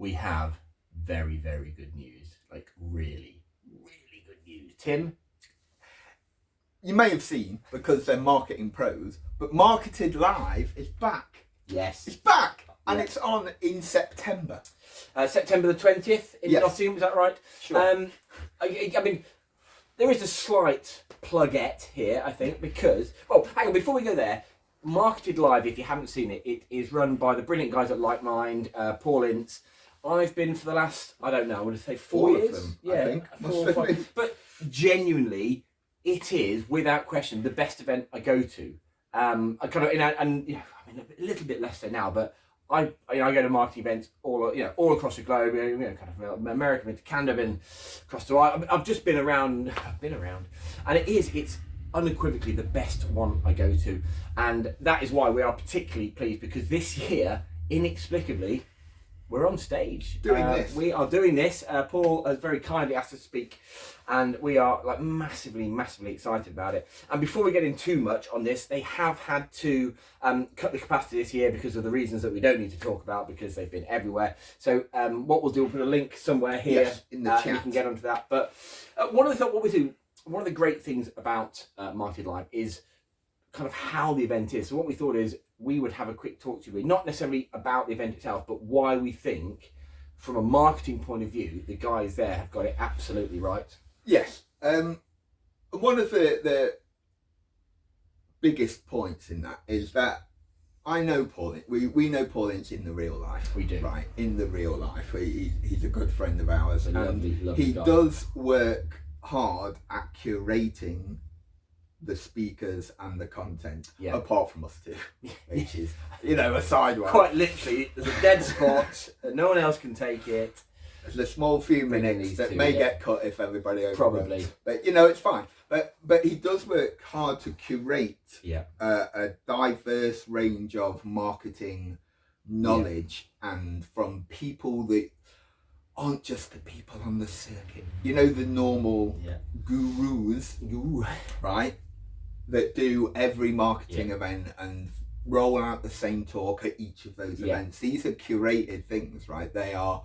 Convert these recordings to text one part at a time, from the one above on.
we have very, very good news. Like really, really good news. Tim? You may have seen, because they're marketing pros, but MarketEd.Live is back. Yes. It's back, and it's on in September. September the 20th in Nottingham, is that right? Sure. I mean, there is a slight plugette here, I think, because... Well, hang on, before we go there, MarketEd.Live, if you haven't seen it, it is run by the brilliant guys at Like Mind, Paul Ince. I've been for the last, I don't know, I want to say 4 years. Of them, yeah, I think. 4 or 5. But genuinely, it is, without question, the best event I go to. I kind of, I mean, a little bit less so now, but I go to marketing events all across the globe. Kind of America, been to Canada, been across the world. I've just been around. And it's unequivocally the best one I go to, and that is why we are particularly pleased, because this year, inexplicably, we're on stage doing this. We are doing this. Paul has very kindly asked us to speak, and we are like massively excited about it. And before we get in too much on this, they have had to cut the capacity this year because of the reasons that we don't need to talk about, because they've been everywhere. So what we'll do, we'll put a link somewhere here in the chat. You can get onto that. But one of the great things about MarketEd.Live is kind of how the event is. So what we thought is we would have a quick talk to you, not necessarily about the event itself, but why we think, from a marketing point of view, the guys there have got it absolutely right. Yes. One of the biggest points in that is that I know Paul. We know Paul Ince in the real life. We do. Right, in the real life. He's a good friend of ours. Lovely he guy. does work hard at curating the speakers and the content, apart from us two, which is, a sideway. Quite literally, there's a dead spot, no one else can take it. There's a small few minutes that may get cut if everybody overruns. Probably. But, it's fine. But he does work hard to curate a diverse range of marketing knowledge, and from people that aren't just the people on the circuit. The normal gurus, right? That do every marketing event and roll out the same talk at each of those events. These are curated things, right? They are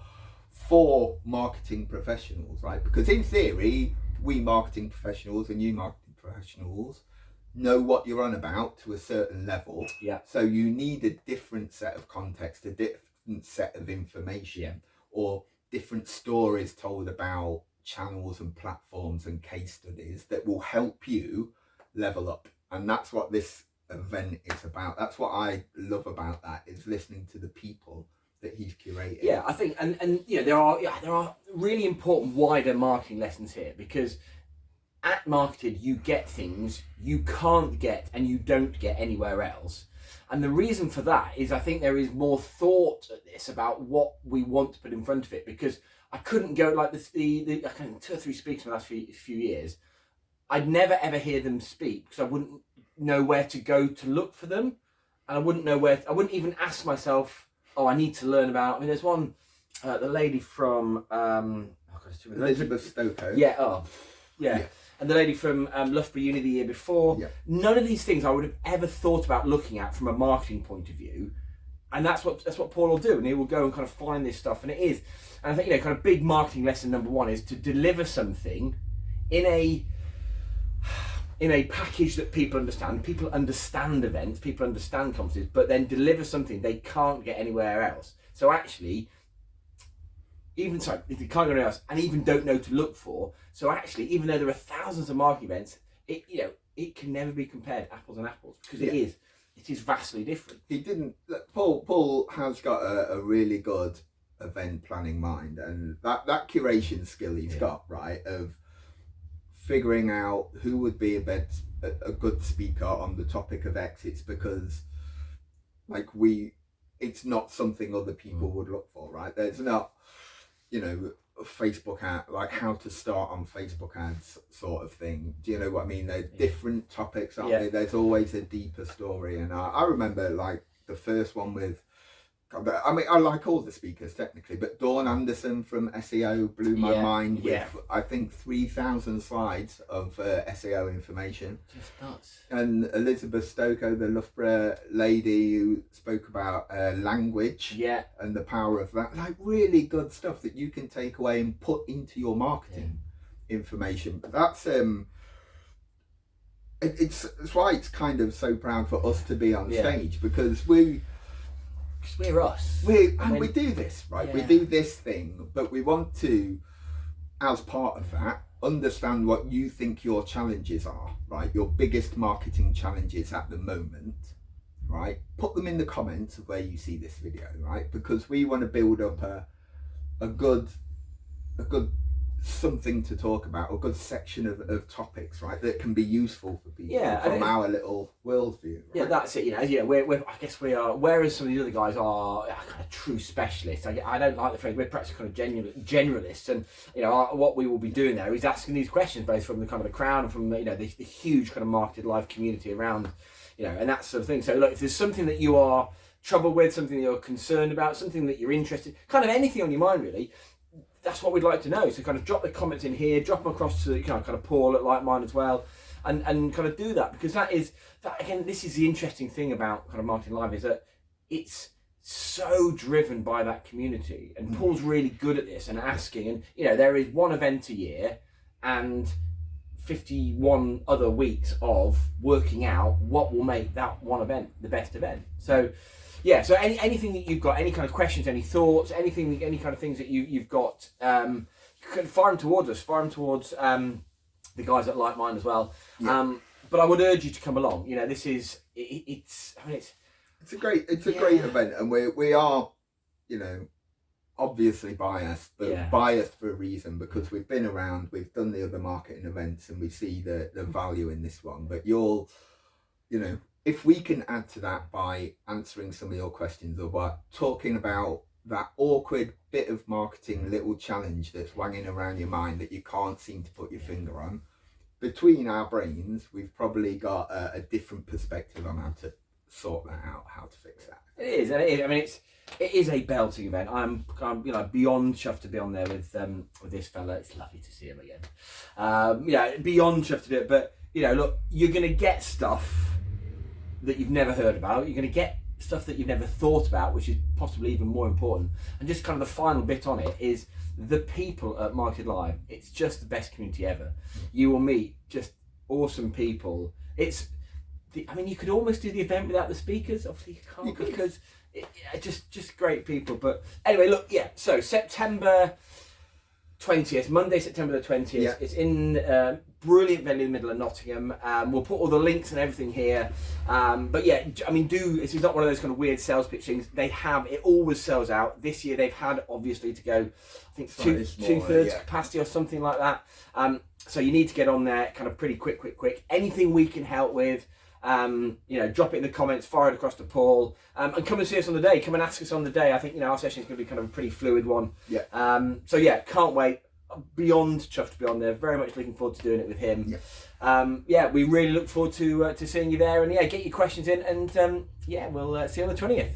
for marketing professionals, right? Because in theory, we marketing professionals and you marketing professionals know what you're on about to a certain level. Yeah. So you need a different set of context, a different set of information, or different stories told about channels and platforms and case studies that will help you level up. And that's what this event is about. That's what I love about that, is listening to the people that he's curated. Yeah, I think, and there are really important wider marketing lessons here, because at Marketed you get things you can't get and you don't get anywhere else. And the reason for that is, I think there is more thought at this about what we want to put in front of it, because I couldn't go like this, the 2 or 3 speakers in the last few years, I'd never ever hear them speak because I wouldn't know where to go to look for them, and I wouldn't even ask myself, I need to learn about. I mean, there's one, the lady from Elizabeth Stokoe. And the lady from Loughborough Uni the year before. Yeah. None of these things I would have ever thought about looking at from a marketing point of view, and that's what Paul will do, and he will go and kind of find this stuff, and it is. And I think kind of big marketing lesson number 1 is to deliver something in a package that people understand. People understand events, people understand conferences, but then deliver something they can't get anywhere else. So actually, if they can't go anywhere else and even don't know to look for, so actually, even though there are thousands of marketing events, it can never be compared apples and apples, because it is vastly different. Paul has got a really good event planning mind, and that curation skill he's got, right, of figuring out who would be a good speaker on the topic of X. It's because it's not something other people would look for, right? There's not, Facebook ad, like how to start on Facebook ads sort of thing. Do you know what I mean? There's different topics, aren't there? There's always a deeper story. And I remember like the first one with I mean, I like all the speakers technically, but Dawn Anderson from SEO blew my mind with, I think, 3,000 slides of SEO information. Just nuts. And Elizabeth Stoko, the Loughborough lady who spoke about language and the power of that. Like, really good stuff that you can take away and put into your marketing information. But that's... It's why it's kind of so proud for us to be on stage, because we're us. We do this, right? We do this thing, but we want to, as part of that, understand what you think your challenges are, right? Your biggest marketing challenges at the moment, right? Put them in the comments of where you see this video, right? Because we want to build up a good something to talk about, a good section of topics, right, that can be useful for people from our little worldview. Right? Yeah, that's it. We're I guess we are. Whereas some of the other guys are kind of true specialists. I don't like the phrase. We're perhaps kind of generalists, and what we will be doing there is asking these questions both from the kind of the crowd and from the huge kind of MarketEd.Live community around, and that sort of thing. So look, if there's something that you are troubled with, something that you're concerned about, something that you're interested, kind of anything on your mind really. That's what we'd like to know. So kind of drop the comments in here, drop them across to kind of Paul at Like Mine as well, and kind of do that, because that again, this is the interesting thing about kind of MarketEd.Live, is that it's so driven by that community, and Paul's really good at this and asking, and there is one event a year and 51 other weeks of working out what will make that one event the best event. So so anything that you've got, any kind of questions, any thoughts, any kind of things that you've got, you can fire them towards us, the guys at Like Mine as well. But I would urge you to come along. This is it's a great event, and we are obviously biased, but biased for a reason, because we've been around, we've done the other marketing events, and we see the value in this one. But if we can add to that by answering some of your questions, or by talking about that awkward bit of marketing little challenge that's wanging around your mind that you can't seem to put your finger on, between our brains, we've probably got a different perspective on how to sort that out, how to fix that. It is, and it is a belting event. I'm beyond chuffed to be on there with this fella. It's lovely to see him again. Beyond chuffed to do it. But look, you're going to get stuff that you've never heard about. You're going to get stuff that you've never thought about, which is possibly even more important. And just kind of the final bit on it is the people at MarketEd.Live. It's just the best community ever. You will meet just awesome people. You could almost do the event without the speakers. Obviously you can't, because just great people. But anyway, look, so September 20th, Monday, September the 20th. It's in brilliant venue in the middle of Nottingham. We'll put all the links and everything here. But this is not one of those kind of weird sales pitch things. It always sells out. This year they've had, obviously, to go, I think, two-thirds capacity or something like that. So you need to get on there kind of pretty quick. Anything we can help with, drop it in the comments, fire it across to Paul, and come and see us on the day. Come and ask us on the day. I think our session is going to be kind of a pretty fluid one. Can't wait. Beyond chuffed to be on there. Very much looking forward to doing it with him. We really look forward to seeing you there, and get your questions in, and we'll see you on the 20th.